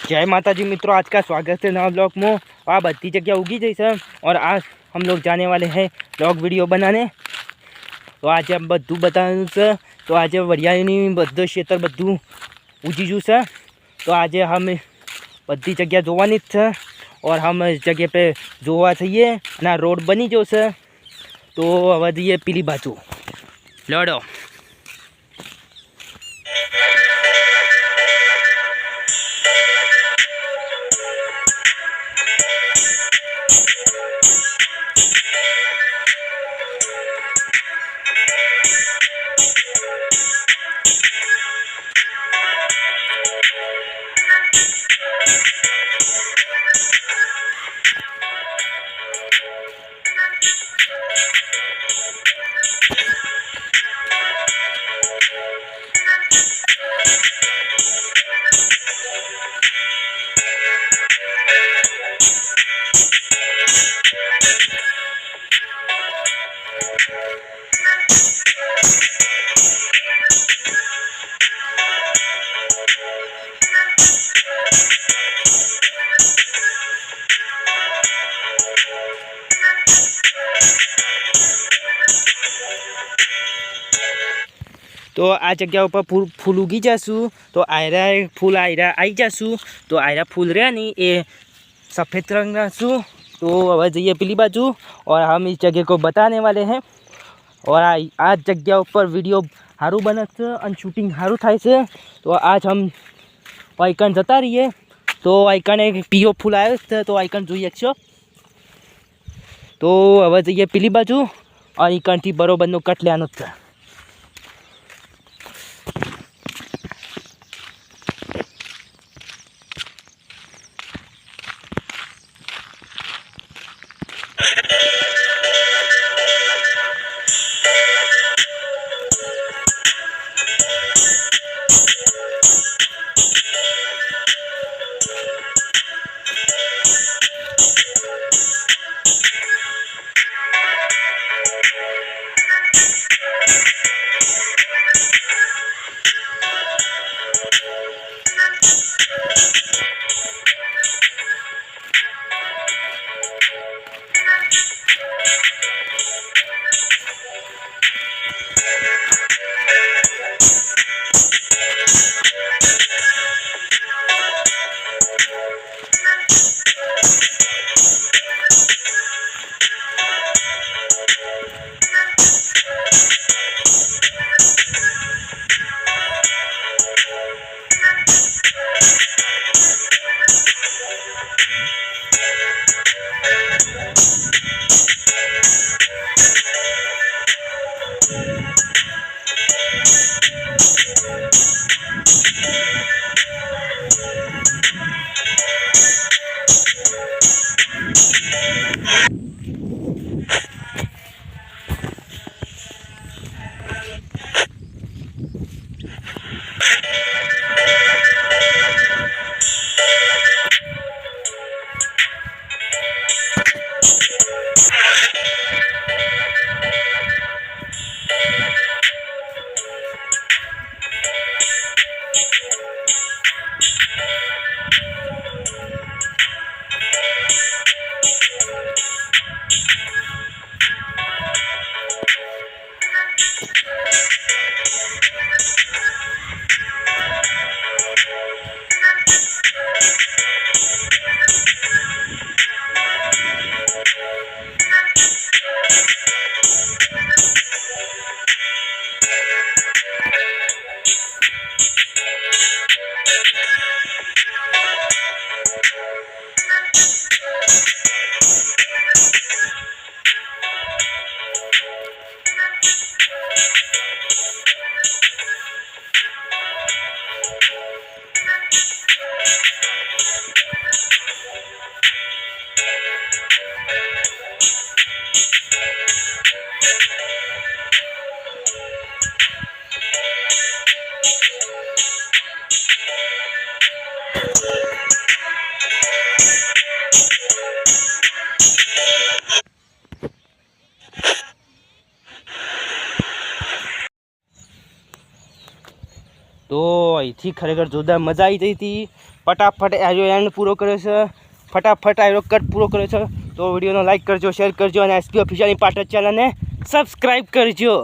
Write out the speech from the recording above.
जय माता जी मित्रों, आज का स्वागत है नवा ब्लॉग में। आ बधी जगह उगी जैसे और आज हम लोग जाने वाले हैं ब्लॉग वीडियो बनाने। तो आज हम बधु बताव्યું છે। तो आज वरियाळीनी બધું ક્ષેત્ર બધું ઉજી ગયું છે। तो आज हम બધી જગ્યા જોવાની જ છે और हम जगह पे જોવા થઈએ અને રોડ બની ગયો છે। તો હવે જઈએ પેલી બાજુ લડો। तो आ जगह पर फूल उगी जासू। तो आयरा फूल आयरा आई जासू। तो आयरा फूल रहा नहीं ये सफ़ेद रंग शू। तो अब जाइए पीली बाजू और हम इस जगह को बताने वाले हैं। और आज जगह पर वीडियो सारू बने और शूटिंग सारू थाय छे। तो आज हम आइकन जता रहीए। तो आइकन एक पीओ फूल आयो छे। तो आइकन जोई शकशो। तो अब जाइए पीली बाजू और आइकन थी बरोबर कट लेवानो छे। તો અહીંથી ખરેખર જોરદાર મજા આવી જઈ હતી. ફટાફટ આજો એન્ડ પૂરો કર્યો છે, ફટાફટ આજો કટ પૂરો કર્યો છે. તો વિડીયોને લાઈક કરજો, શેર કરજો અને એસપી ઓફિશિયલની પાટણ ચેનલને સબસ્ક્રાઈબ કરજો.